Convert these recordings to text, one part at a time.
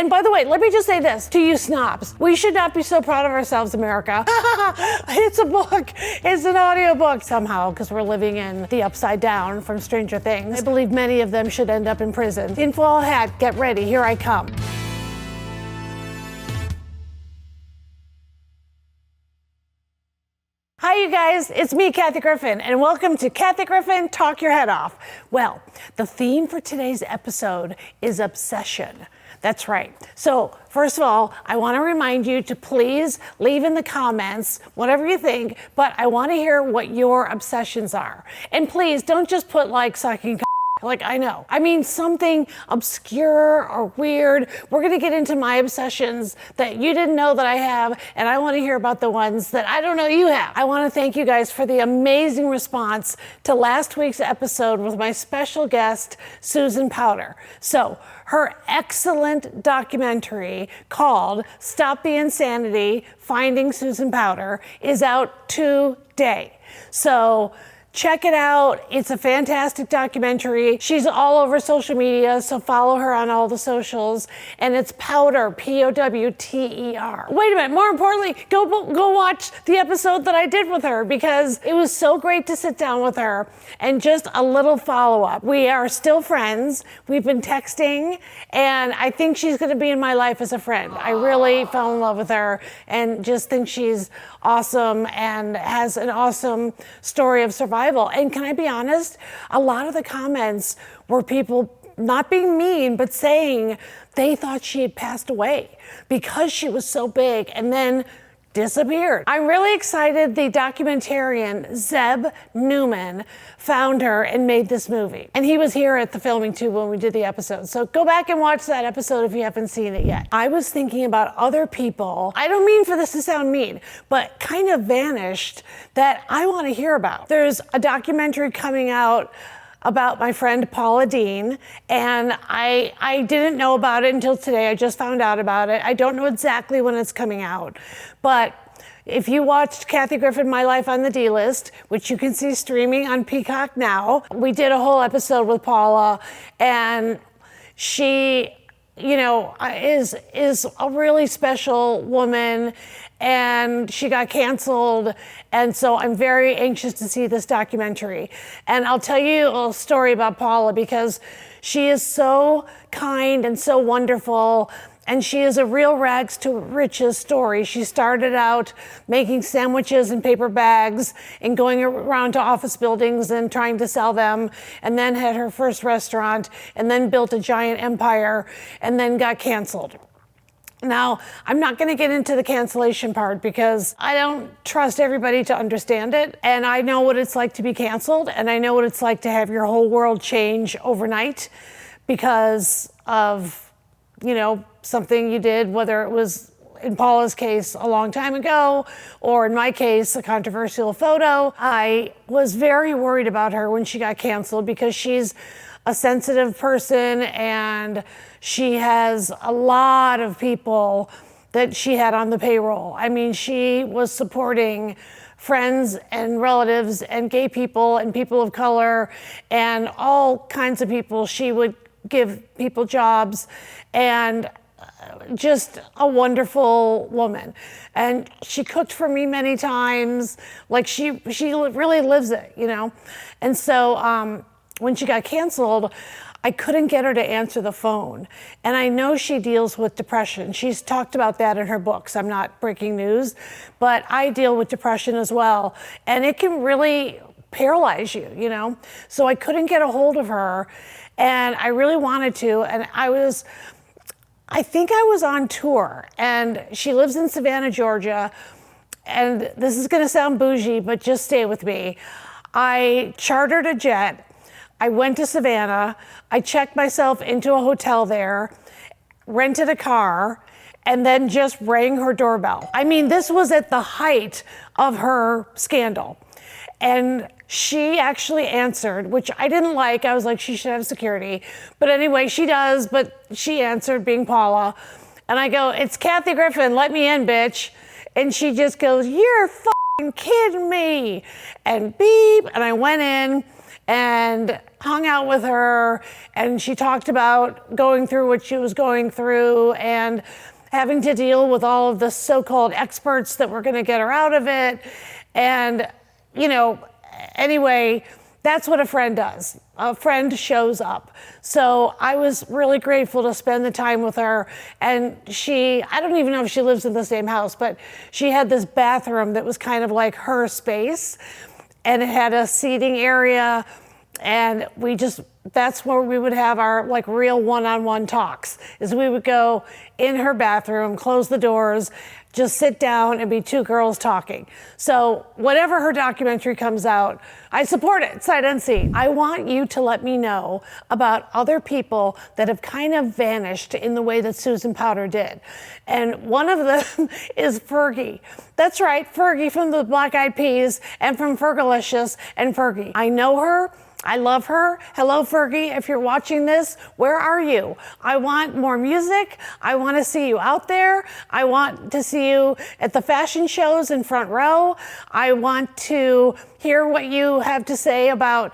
And by the way, let me just say this to you snobs. We should not be so proud of ourselves, America. It's a book. It's an audiobook somehow, because we're living in the upside down from Stranger Things. I believe many of them should end up in prison. Tinfoil hat, get ready, here I come. Hi, you guys, it's me, Kathy Griffin, and welcome to Kathy Griffin Talk Your Head Off. Well, the theme for today's episode is obsession. That's right. So, first of all, I want to remind you to please leave in the comments whatever you think, but I want to hear what your obsessions are. And please don't just put like sucking like I know. I mean something obscure or weird. We're going to get into my obsessions that you didn't know that I have, and I want to hear about the ones that I don't know you have. I want to thank you guys for the amazing response to last week's episode with my special guest, Susan Powter. So, her excellent documentary called Stop the Insanity, Finding Susan Powter is out today. So, check it out. It's a fantastic documentary. She's all over social media, so follow her on all the socials. And it's Powter, P-O-W-T-E-R. Wait a minute, more importantly, go watch the episode that I did with her, because it was so great to sit down with her. And just a little follow-up. We are still friends. We've been texting, and I think she's gonna be in my life as a friend. I really fell in love with her and just think she's awesome and has an awesome story of survival. And can I be honest? A lot of the comments were people not being mean, but saying they thought she had passed away because she was so big and then disappeared. I'm really excited the documentarian Zeb Newman found her and made this movie. And he was here at the filming too when we did the episode. So go back and watch that episode if you haven't seen it yet. I was thinking about other people, I don't mean for this to sound mean, but kind of vanished that I want to hear about. There's a documentary coming out about my friend Paula Deen, and I didn't know about it until today. I just found out about it. I don't know exactly when it's coming out, but if you watched Kathy Griffin, My Life on the D-List, which you can see streaming on Peacock now, we did a whole episode with Paula, and she, you know, is a really special woman, and she got canceled, and so I'm very anxious to see this documentary. And I'll tell you a story about Paula, because she is so kind and so wonderful, and she is a real rags to riches story. She started out making sandwiches in paper bags and going around to office buildings and trying to sell them, and then had her first restaurant, and then built a giant empire, and then got canceled. Now, I'm not going to get into the cancellation part because I don't trust everybody to understand it. And I know what it's like to be canceled, and I know what it's like to have your whole world change overnight because of, you know, something you did, whether it was in Paula's case a long time ago, or in my case, a controversial photo. I was very worried about her when she got canceled because she's a sensitive person, and she has a lot of people that she had on the payroll. I mean, she was supporting friends and relatives and gay people and people of color and all kinds of people. She would give people jobs, and just a wonderful woman. And she cooked for me many times. Like she really lives it, you know? And so, when she got canceled, I couldn't get her to answer the phone. And I know she deals with depression. She's talked about that in her books. I'm not breaking news, but I deal with depression as well. And it can really paralyze you, you know? So I couldn't get a hold of her, and I really wanted to. And I think I was on tour, and she lives in Savannah, Georgia. And this is gonna sound bougie, but just stay with me. I chartered a jet. I went to Savannah, I checked myself into a hotel there, rented a car, and then just rang her doorbell. I mean, this was at the height of her scandal. And she actually answered, which I didn't like. I was like, she should have security. But anyway, she does, but she answered, being Paula. And I go, "It's Kathy Griffin, let me in, bitch." And she just goes, "You're fucking kidding me." And beep, and I went in, and hung out with her, and she talked about going through what she was going through and having to deal with all of the so-called experts that were going to get her out of it. And, you know, anyway, that's what a friend does. A friend shows up. So I was really grateful to spend the time with her. And I don't even know if she lives in the same house, but she had this bathroom that was kind of like her space. And it had a seating area. And that's where we would have our like real one-on-one talks, is we would go in her bathroom, close the doors, just sit down and be two girls talking. So whatever her documentary comes out, I support it, sight unseen. I want you to let me know about other people that have kind of vanished in the way that Susan Powter did. And one of them is Fergie. That's right, Fergie from the Black Eyed Peas and from Fergalicious and Fergie. I know her. I love her. Hello, Fergie. If you're watching this, where are you? I want more music. I want to see you out there. I want to see you at the fashion shows in front row. I want to hear what you have to say about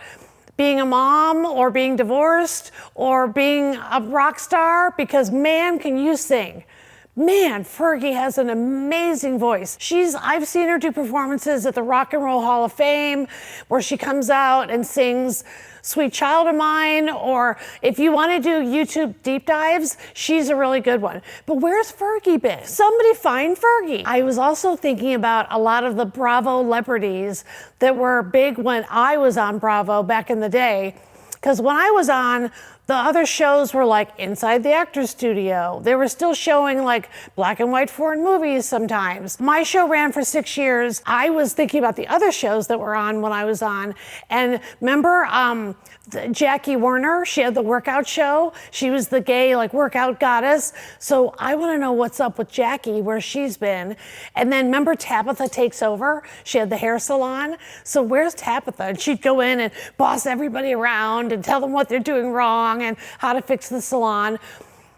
being a mom or being divorced or being a rock star, because man, can you sing. Man, Fergie has an amazing voice. I've seen her do performances at the Rock and Roll Hall of Fame where she comes out and sings Sweet Child of Mine, or if you want to do YouTube deep dives, she's a really good one. But where's Fergie been? Somebody find Fergie. I was also thinking about a lot of the Bravo celebrities that were big when I was on Bravo back in the day. Because when I was on, the other shows were like Inside the Actors Studio. They were still showing like black and white foreign movies sometimes. My show ran for 6 years. I was thinking about the other shows that were on when I was on. And remember Jackie Werner? She had the workout show. She was the gay like workout goddess. So I want to know what's up with Jackie, where she's been. And then remember Tabitha Takes Over? She had the hair salon. So where's Tabitha? And she'd go in and boss everybody around and tell them what they're doing wrong and how to fix the salon.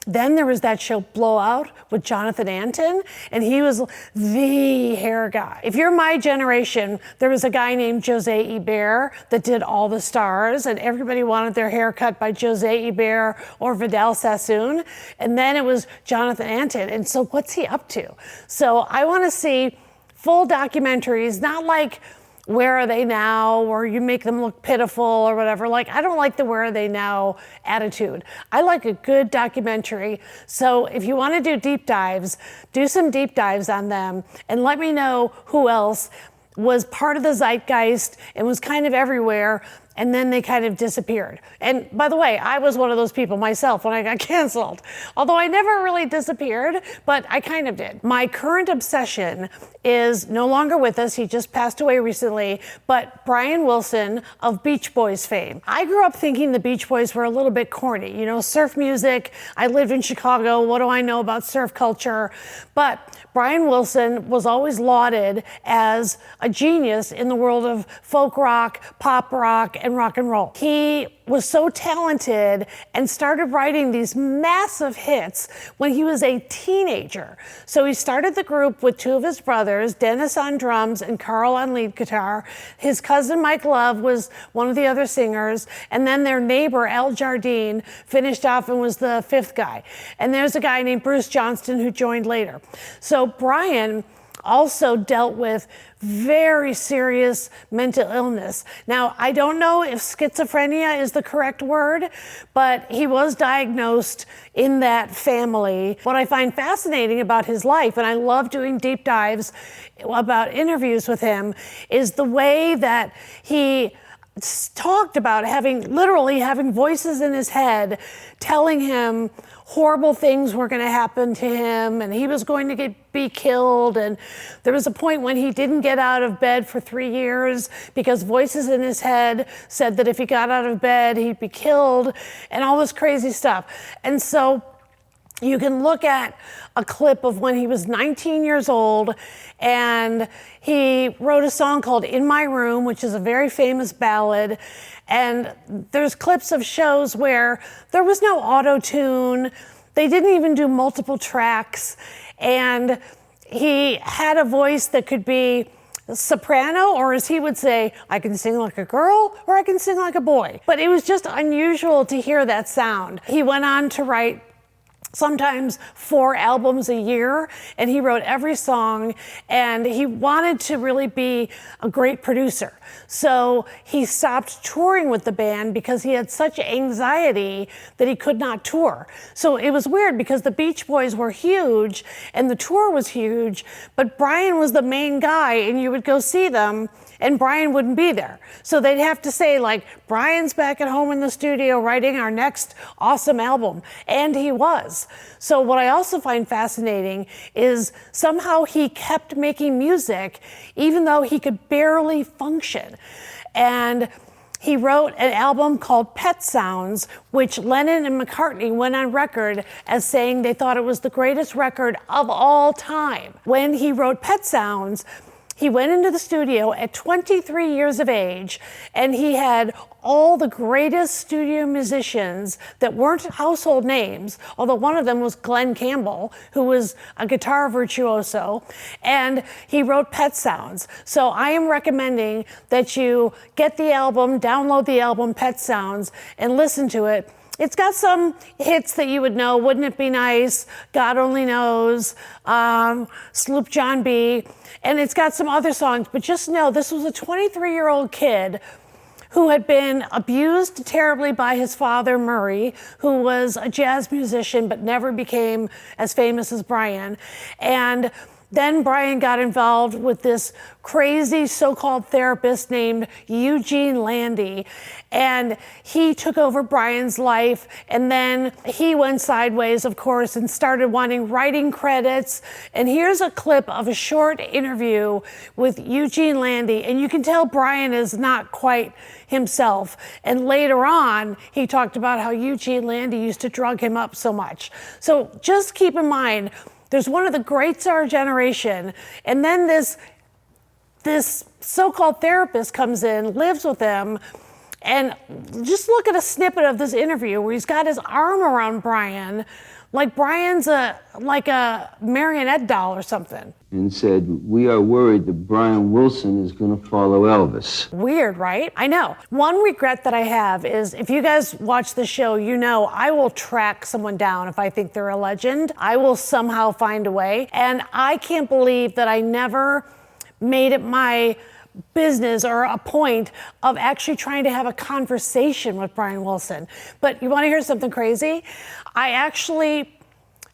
Then there was that show Blowout with Jonathan Antin, and he was the hair guy. If you're my generation, there was a guy named Jose Ibert that did All the Stars, and everybody wanted their hair cut by Jose Ibert or Vidal Sassoon. And then it was Jonathan Antin. And so what's he up to? So I want to see full documentaries, not like Where Are They Now, or you make them look pitiful or whatever. Like, I don't like the Where Are They Now attitude. I like a good documentary. So if you want to do deep dives, do some deep dives on them and let me know who else was part of the zeitgeist and was kind of everywhere, and then they kind of disappeared. And by the way, I was one of those people myself when I got canceled. Although I never really disappeared, but I kind of did. My current obsession is no longer with us. He just passed away recently, but Brian Wilson of Beach Boys fame. I grew up thinking the Beach Boys were a little bit corny, you know, surf music. I lived in Chicago. What do I know about surf culture? But Brian Wilson was always lauded as a genius in the world of folk rock, pop rock, and rock and roll. He was so talented and started writing these massive hits when he was a teenager. So he started the group with two of his brothers, Dennis on drums and Carl on lead guitar. His cousin Mike Love was one of the other singers, and then their neighbor Al Jardine finished off and was the fifth guy. And there's a guy named Bruce Johnston who joined later. So Brian also dealt with very serious mental illness. Now, I don't know if schizophrenia is the correct word, but he was diagnosed in that family. What I find fascinating about his life, and I love doing deep dives about interviews with him, is the way that he talked about literally having voices in his head telling him horrible things were going to happen to him and he was going to be killed. And there was a point when he didn't get out of bed for 3 years because voices in his head said that if he got out of bed, he'd be killed, and all this crazy stuff. And so you can look at a clip of when he was 19 years old, and he wrote a song called In My Room, which is a very famous ballad. And there's clips of shows where there was no auto-tune. They didn't even do multiple tracks. And he had a voice that could be soprano, or as he would say, I can sing like a girl or I can sing like a boy. But it was just unusual to hear that sound. He went on to write sometimes 4 albums a year, and he wrote every song, and he wanted to really be a great producer. So he stopped touring with the band because he had such anxiety that he could not tour. So it was weird because the Beach Boys were huge and the tour was huge, but Brian was the main guy, and you would go see them and Brian wouldn't be there. So they'd have to say, like, Brian's back at home in the studio writing our next awesome album. And he was. So what I also find fascinating is somehow he kept making music even though he could barely function. And he wrote an album called Pet Sounds, which Lennon and McCartney went on record as saying they thought it was the greatest record of all time. When he wrote Pet Sounds, he went into the studio at 23 years of age, and he had all the greatest studio musicians that weren't household names, although one of them was Glenn Campbell, who was a guitar virtuoso, and he wrote Pet Sounds. So I am recommending that you get the album, download the album Pet Sounds, and listen to it. It's got some hits that you would know, Wouldn't It Be Nice, God Only Knows, Sloop John B., and it's got some other songs, but just know this was a 23-year-old kid who had been abused terribly by his father, Murray, who was a jazz musician but never became as famous as Brian. And then Brian got involved with this crazy so-called therapist named Eugene Landy, and he took over Brian's life, and then he went sideways, of course, and started wanting writing credits. And here's a clip of a short interview with Eugene Landy, and you can tell Brian is not quite himself. And later on, he talked about how Eugene Landy used to drug him up so much. So just keep in mind, there's one of the greats of our generation, and then this so-called therapist comes in, lives with him, and just look at a snippet of this interview where he's got his arm around Brian, like Brian's like a marionette doll or something. And said, we are worried that Brian Wilson is going to follow Elvis. Weird, right? I know. One regret that I have is, if you guys watch the show, you know I will track someone down if I think they're a legend. I will somehow find a way. And I can't believe that I never made it my business or a point of actually trying to have a conversation with Brian Wilson. But you want to hear something crazy? I actually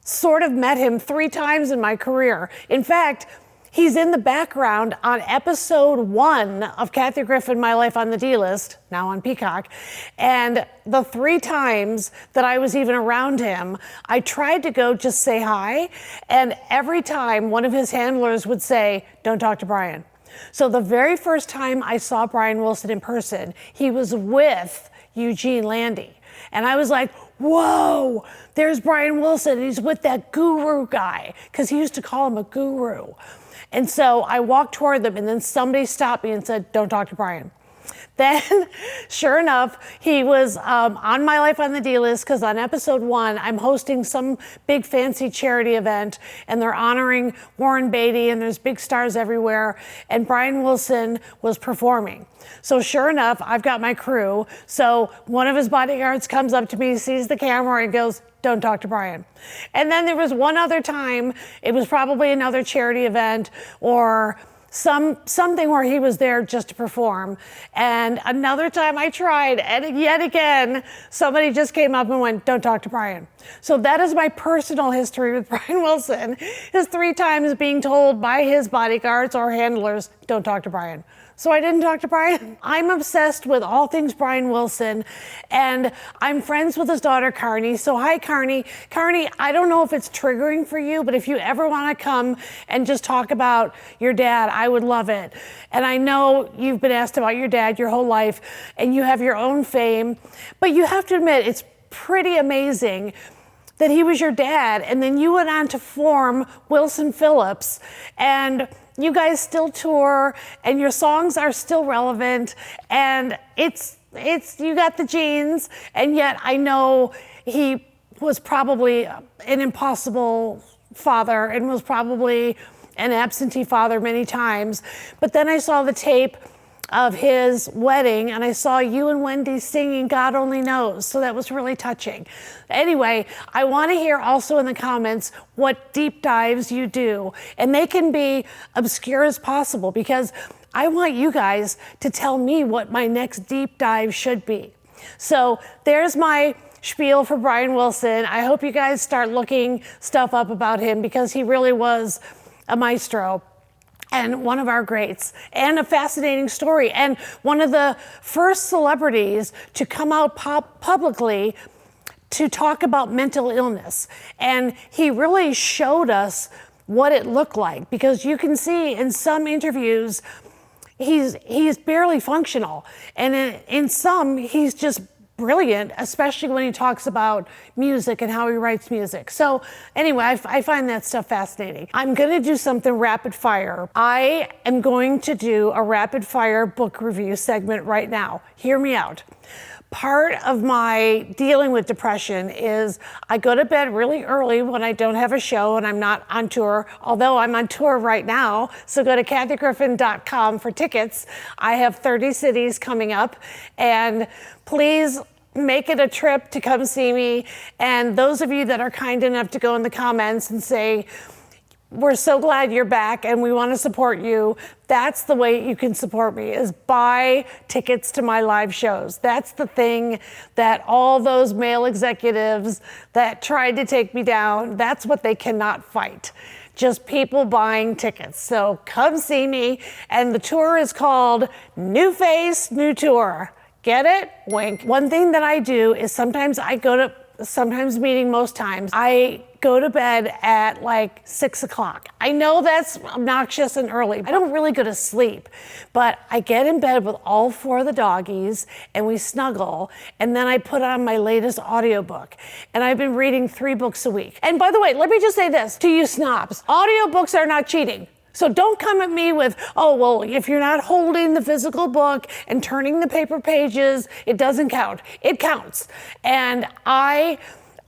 sort of met him 3 times in my career. In fact, he's in the background on episode 1 of Kathy Griffin, My Life on the D-List, now on Peacock. And the 3 times that I was even around him, I tried to go just say hi. And every time one of his handlers would say, don't talk to Brian. So the very first time I saw Brian Wilson in person, he was with Eugene Landy. And I was like, whoa, there's Brian Wilson. He's with that guru guy, because he used to call him a guru. And so I walked toward them, and then somebody stopped me and said, don't talk to Brian. Then, sure enough, he was on My Life on the D-List, because on episode 1, I'm hosting some big fancy charity event, and they're honoring Warren Beatty, and there's big stars everywhere, and Brian Wilson was performing. So sure enough, I've got my crew. So one of his bodyguards comes up to me, sees the camera, and goes, don't talk to Brian. And then there was one other time, it was probably another charity event, or something where he was there just to perform. And another time I tried, and yet again, somebody just came up and went, don't talk to Brian. So that is my personal history with Brian Wilson, is 3 times being told by his bodyguards or handlers, don't talk to Brian. So I didn't talk to Brian. I'm obsessed with all things Brian Wilson, and I'm friends with his daughter, Carney. So hi, Carney. Carney, I don't know if it's triggering for you, but if you ever want to come and just talk about your dad, I would love it. And I know you've been asked about your dad your whole life, and you have your own fame, but you have to admit, it's pretty amazing that he was your dad, and then you went on to form Wilson Phillips, and you guys still tour, and your songs are still relevant, and it's you got the genes, and yet I know he was probably an impossible father and was probably an absentee father many times. But then I saw the tape of his wedding, and I saw you and Wendy singing God Only Knows, so that was really touching. Anyway, I want to hear also in the comments what deep dives you do, and they can be obscure as possible, because I want you guys to tell me what my next deep dive should be. So there's my spiel for Brian Wilson. I hope you guys start looking stuff up about him, because he really was a maestro and one of our greats, and a fascinating story, and one of the first celebrities to come out publicly to talk about mental illness. And he really showed us what it looked like, because you can see in some interviews he's barely functional, and in some he's just brilliant, especially when he talks about music and how he writes music. So anyway, I find that stuff fascinating. I'm going to do something rapid fire. I am going to do a rapid fire book review segment right now. Hear me out. Part of my dealing with depression is I go to bed really early when I don't have a show and I'm not on tour, although I'm on tour right now. So go to kathygriffin.com for tickets. I have 30 cities coming up, and please make it a trip to come see me. And those of you that are kind enough to go in the comments and say, we're so glad you're back and we want to support you, that's the way you can support me, is buy tickets to my live shows. That's the thing that all those male executives that tried to take me down, that's what they cannot fight. Just people buying tickets. So come see me. And the tour is called New Face, New Tour. Get it? Wink. One thing that I do is sometimes meaning most times, I go to bed at like 6 o'clock. I know that's obnoxious and early. I don't really go to sleep, but I get in bed with all 4 of the doggies and we snuggle, and then I put on my latest audiobook. And I've been reading 3 books a week. And by the way, let me just say this to you snobs, audiobooks are not cheating. So don't come at me with, oh, well, if you're not holding the physical book and turning the paper pages, it doesn't count. It counts. And I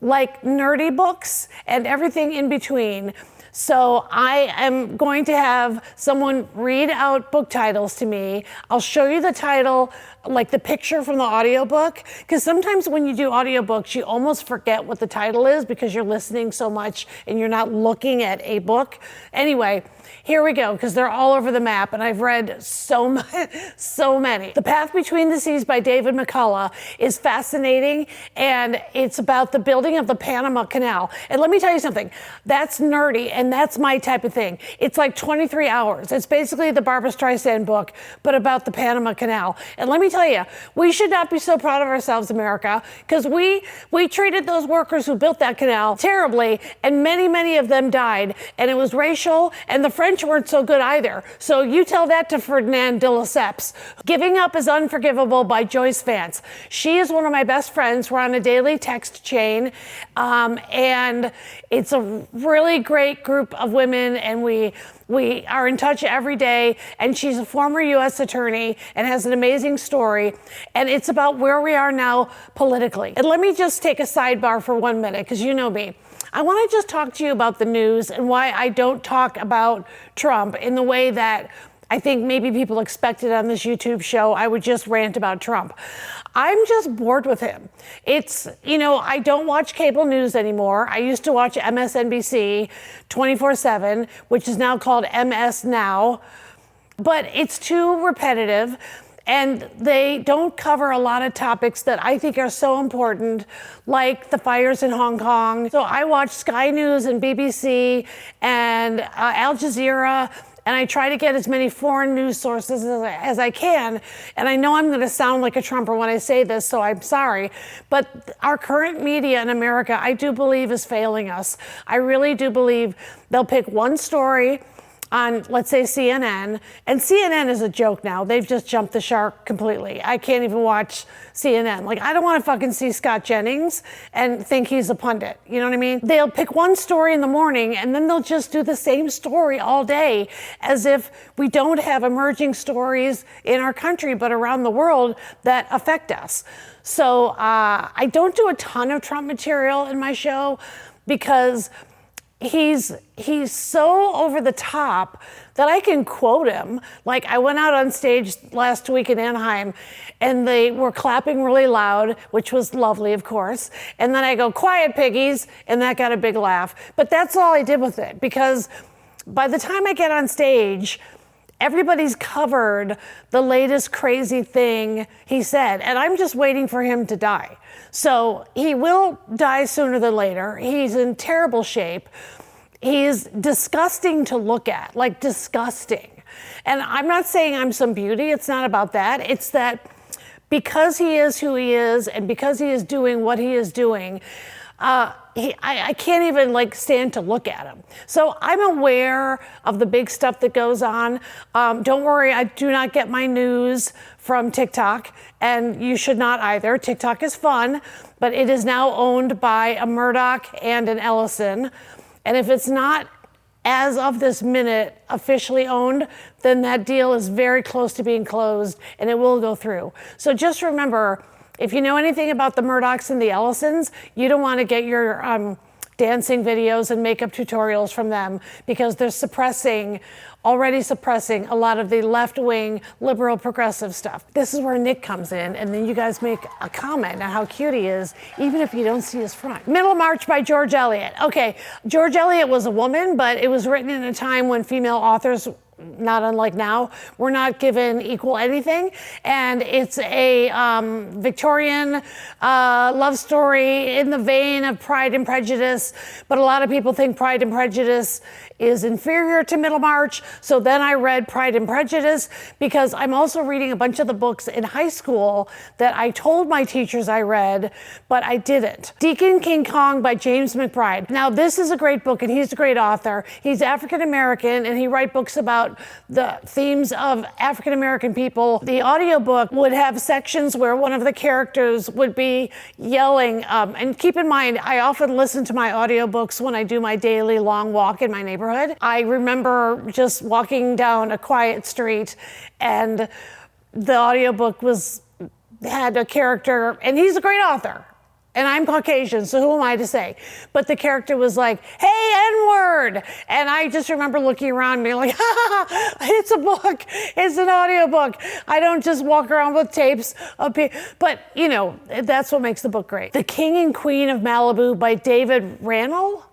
like nerdy books and everything in between. So I am going to have someone read out book titles to me. I'll show you the title, like the picture from the audiobook, because sometimes when you do audiobooks, you almost forget what the title is because you're listening so much and you're not looking at a book. Anyway, here we go, because they're all over the map, and I've read so many. The Path Between the Seas by David McCullough is fascinating, and it's about the building of the Panama Canal. And let me tell you something, that's nerdy, and that's my type of thing. It's like 23 hours. It's basically the Barbra Streisand book, but about the Panama Canal. And let me tell you, we should not be so proud of ourselves, America, because we treated those workers who built that canal terribly, and many of them died, and it was racial, and the French weren't so good either. So you tell that to Ferdinand de Lesseps. Giving Up is Unforgivable by Joyce Vance. She is one of my best friends. We're on a daily text chain, and it's a really great group of women, and we are in touch every day, and she's a former U.S. attorney and has an amazing story, and it's about where we are now politically. And let me just take a sidebar for 1 minute, because you know me. I want to just talk to you about the news and why I don't talk about Trump in the way that I think maybe people expected on this YouTube show. I would just rant about Trump. I'm just bored with him. I don't watch cable news anymore. I used to watch MSNBC 24/7, which is now called MS Now, but it's too repetitive. And they don't cover a lot of topics that I think are so important, like the fires in Hong Kong. So I watch Sky News and BBC and Al Jazeera, and I try to get as many foreign news sources as I can. And I know I'm going to sound like a Trumper when I say this, so I'm sorry. But our current media in America, I do believe, is failing us. I really do believe they'll pick one story on, let's say, CNN, and CNN is a joke now. They've just jumped the shark completely. I can't even watch CNN. Like, I don't want to fucking see Scott Jennings and think he's a pundit. You know what I mean? They'll pick one story in the morning, and then they'll just do the same story all day, as if we don't have emerging stories in our country, but around the world that affect us. So I don't do a ton of Trump material in my show, because he's so over the top that I can quote him. Like, I went out on stage last week in Anaheim and they were clapping really loud, which was lovely, of course. And then I go, "Quiet, piggies," and that got a big laugh. But that's all I did with it, because by the time I get on stage, everybody's covered the latest crazy thing he said, and I'm just waiting for him to die. So he will die sooner than later. He's in terrible shape. He's disgusting to look at, like disgusting. And I'm not saying I'm some beauty. It's not about that. It's that because he is who he is and because he is doing what he is doing, I can't even like stand to look at him. So I'm aware of the big stuff that goes on. Don't worry, I do not get my news from TikTok, and you should not either. TikTok is fun, but it is now owned by a Murdoch and an Ellison. And if it's not, as of this minute, officially owned, then that deal is very close to being closed and it will go through. So just remember, if you know anything about the Murdochs and the Ellisons, you don't want to get your dancing videos and makeup tutorials from them, because they're already suppressing a lot of the left-wing liberal progressive stuff. This is where Nick comes in, and then you guys make a comment on how cute he is, even if you don't see his front. Middlemarch by George Eliot. Okay, George Eliot was a woman, but it was written in a time when female authors, not unlike now, we're not given equal anything. And it's a Victorian love story in the vein of Pride and Prejudice. But a lot of people think Pride and Prejudice is inferior to Middlemarch. So then I read Pride and Prejudice, because I'm also reading a bunch of the books in high school that I told my teachers I read, but I didn't. Deacon King Kong by James McBride. Now, this is a great book, and he's a great author. He's African American, and he writes books about the themes of African American people. The audiobook would have sections where one of the characters would be yelling. And keep in mind, I often listen to my audiobooks when I do my daily long walk in my neighborhood. I remember just walking down a quiet street, and the audiobook had a character, and he's a great author. And I'm Caucasian, so who am I to say? But the character was like, "Hey, N-word." And I just remember looking around and being like, "Ha, it's a book, it's an audiobook. I don't just walk around with tapes of people." But, you know, that's what makes the book great. The King and Queen of Malibu by David Randall.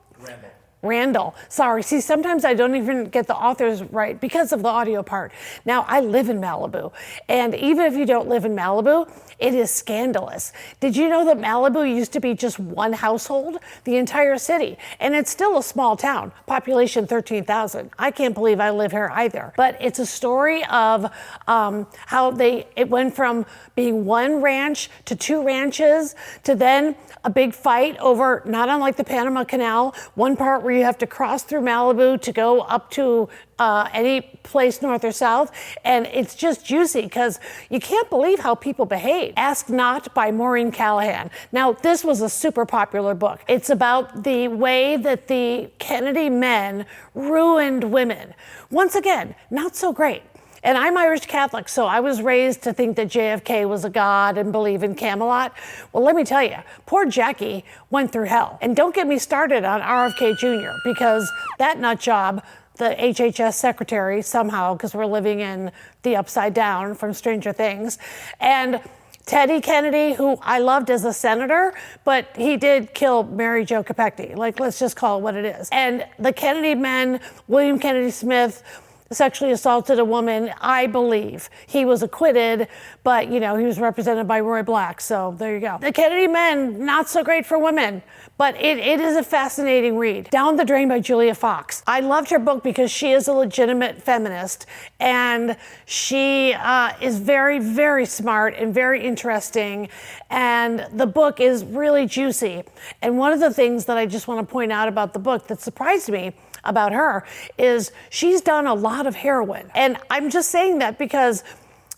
Sorry. See, sometimes I don't even get the authors right because of the audio part. Now, I live in Malibu, and even if you don't live in Malibu, it is scandalous. Did you know that Malibu used to be just one household, the entire city? And it's still a small town, population 13,000. I can't believe I live here either. But it's a story of how it went from being one ranch to two ranches to then a big fight over, not unlike the Panama Canal, one part where you have to cross through Malibu to go up to any place north or south. And it's just juicy because you can't believe how people behave. Ask Not by Maureen Callahan. Now, this was a super popular book. It's about the way that the Kennedy men ruined women. Once again, not so great. And I'm Irish Catholic, so I was raised to think that JFK was a god and believe in Camelot. Well, let me tell you, poor Jackie went through hell. And don't get me started on RFK Jr., because that nut job, the HHS secretary, somehow, because we're living in the upside down from Stranger Things, and Teddy Kennedy, who I loved as a senator, but he did kill Mary Jo Kopechne. Like, let's just call it what it is. And the Kennedy men, William Kennedy Smith, sexually assaulted a woman, I believe. He was acquitted, but, you know, he was represented by Roy Black, so there you go. The Kennedy men, not so great for women, but it is a fascinating read. Down the Drain by Julia Fox. I loved her book because she is a legitimate feminist, and she is very, very smart and very interesting, and the book is really juicy. And one of the things that I just want to point out about the book that surprised me about her is she's done a lot of heroin. And I'm just saying that because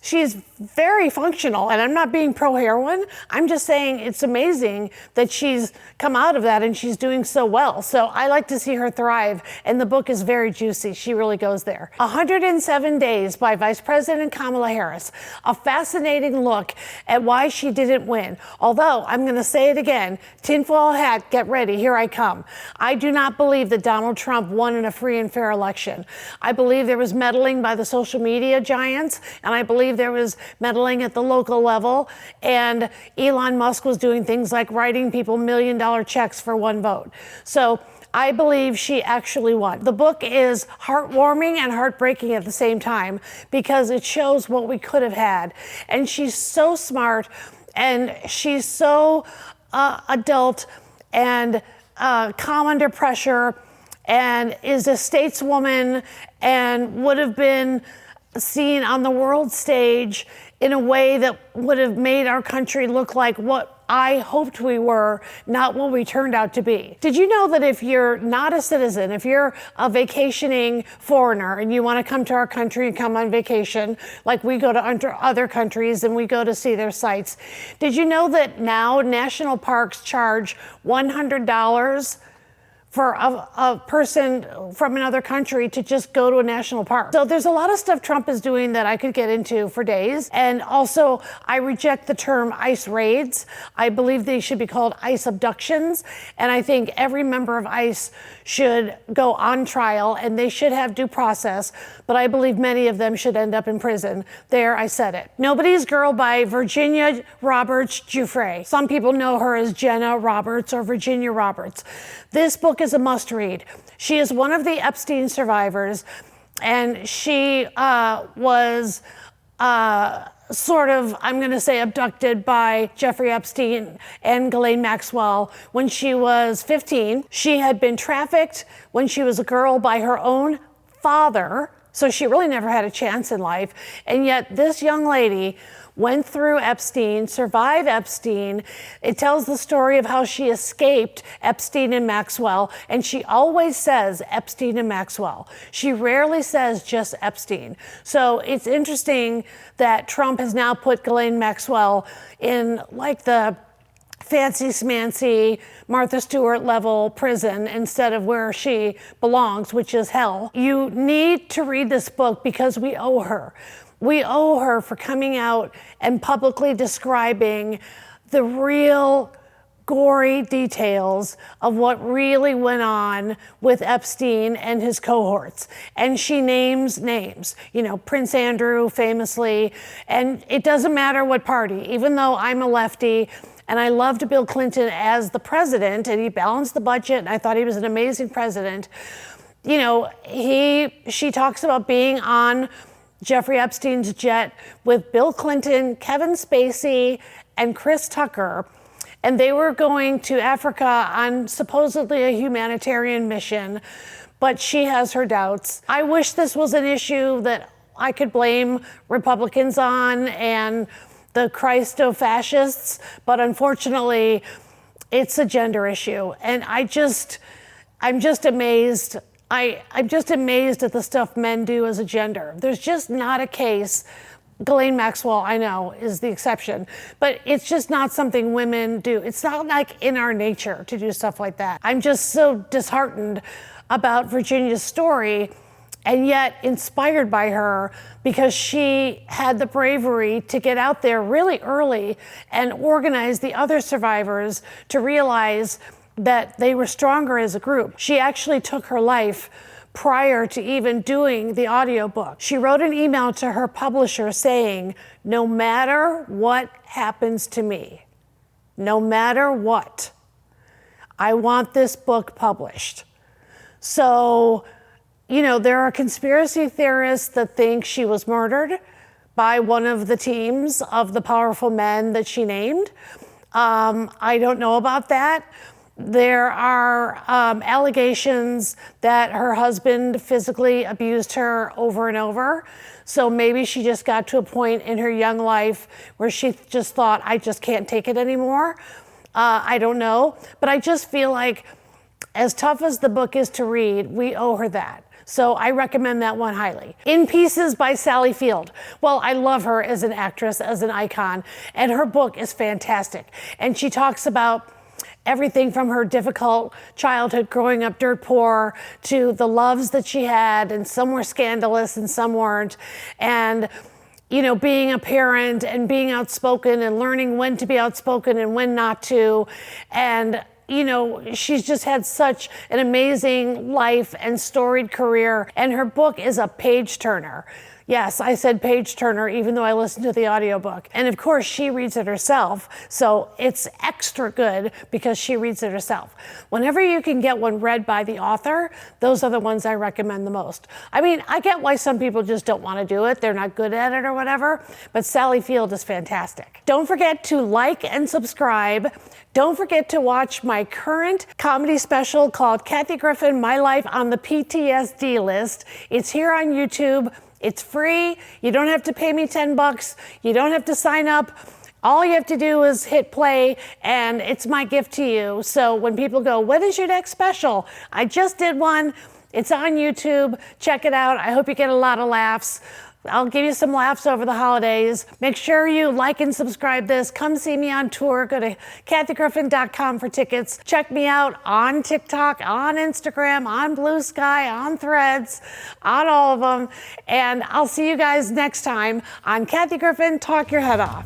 She's very functional, and I'm not being pro-heroin. I'm just saying it's amazing that she's come out of that and she's doing so well. So I like to see her thrive, and the book is very juicy. She really goes there. 107 Days by Vice President Kamala Harris. A fascinating look at why she didn't win. Although, I'm going to say it again, tinfoil hat, get ready, here I come. I do not believe that Donald Trump won in a free and fair election. I believe there was meddling by the social media giants, and I believe there was meddling at the local level, and Elon Musk was doing things like writing people $1 million checks for one vote. So I believe she actually won. The book is heartwarming and heartbreaking at the same time because it shows what we could have had. And she's so smart, and she's so adult and calm under pressure, and is a stateswoman and would have been seen on the world stage in a way that would have made our country look like what I hoped we were, not what we turned out to be. Did you know that if you're not a citizen, if you're a vacationing foreigner and you want to come to our country and come on vacation, like we go to other countries and we go to see their sites, did you know that now national parks charge $100 for a person from another country to just go to a national park? So there's a lot of stuff Trump is doing that I could get into for days. And also, I reject the term ICE raids. I believe they should be called ICE abductions. And I think every member of ICE should go on trial and they should have due process. But I believe many of them should end up in prison. There, I said it. Nobody's Girl by Virginia Roberts Giuffre. Some people know her as Jenna Roberts or Virginia Roberts. This book is a must read. She is one of the Epstein survivors, and she was sort of, I'm going to say, abducted by Jeffrey Epstein and Ghislaine Maxwell when she was 15. She had been trafficked when she was a girl by her own father, so she really never had a chance in life. And yet this young lady went through Epstein, survived Epstein. It tells the story of how she escaped Epstein and Maxwell, and she always says Epstein and Maxwell. She rarely says just Epstein. So it's interesting that Trump has now put Ghislaine Maxwell in like the fancy smancy Martha Stewart level prison instead of where she belongs, which is hell. You need to read this book because we owe her. We owe her for coming out and publicly describing the real gory details of what really went on with Epstein and his cohorts. And she names names, you know, Prince Andrew famously, and it doesn't matter what party, even though I'm a lefty and I loved Bill Clinton as the president and he balanced the budget and I thought he was an amazing president. You know, she talks about being on Jeffrey Epstein's jet with Bill Clinton, Kevin Spacey, and Chris Tucker. And they were going to Africa on supposedly a humanitarian mission, but she has her doubts. I wish this was an issue that I could blame Republicans on and the Christo-fascists, but unfortunately, it's a gender issue. And I'm just amazed. I'm just amazed at the stuff men do as a gender. There's just not a case. Ghislaine Maxwell, I know, is the exception, but it's just not something women do. It's not like in our nature to do stuff like that. I'm just so disheartened about Virginia's story and yet inspired by her because she had the bravery to get out there really early and organize the other survivors to realize that they were stronger as a group. She actually took her life prior to even doing the audiobook. She wrote an email to her publisher saying, no matter what happens to me, no matter what, I want this book published. So, you know, there are conspiracy theorists that think she was murdered by one of the teams of the powerful men that she named. I don't know about that. There are allegations that her husband physically abused her over and over. So maybe she just got to a point in her young life where she just thought, I just can't take it anymore. I don't know. But I just feel like as tough as the book is to read, we owe her that. So I recommend that one highly. In Pieces by Sally Field. Well, I love her as an actress, as an icon, and her book is fantastic. And she talks about everything from her difficult childhood growing up dirt poor to the loves that she had, and some were scandalous and some weren't. And you know, being a parent and being outspoken and learning when to be outspoken and when not to. And, you know, she's just had such an amazing life and storied career. And her book is a page turner. Yes, I said page turner, even though I listened to the audiobook. And of course, she reads it herself. So it's extra good because she reads it herself. Whenever you can get one read by the author, those are the ones I recommend the most. I mean, I get why some people just don't want to do it. They're not good at it or whatever, but Sally Field is fantastic. Don't forget to like and subscribe. Don't forget to watch my current comedy special called Kathy Griffin, My Life on the PTSD List. It's here on YouTube. It's free. You don't have to pay me $10. You don't have to sign up. All you have to do is hit play, and it's my gift to you. So when people go, when is your next special? I just did one. It's on YouTube. Check it out. I hope you get a lot of laughs. I'll give you some laughs over the holidays. Make sure you like and subscribe this. Come see me on tour. Go to kathygriffin.com for tickets. Check me out on TikTok, on Instagram, on Blue Sky, on Threads, on all of them. And I'll see you guys next time on Kathy Griffin, Talk Your Head Off.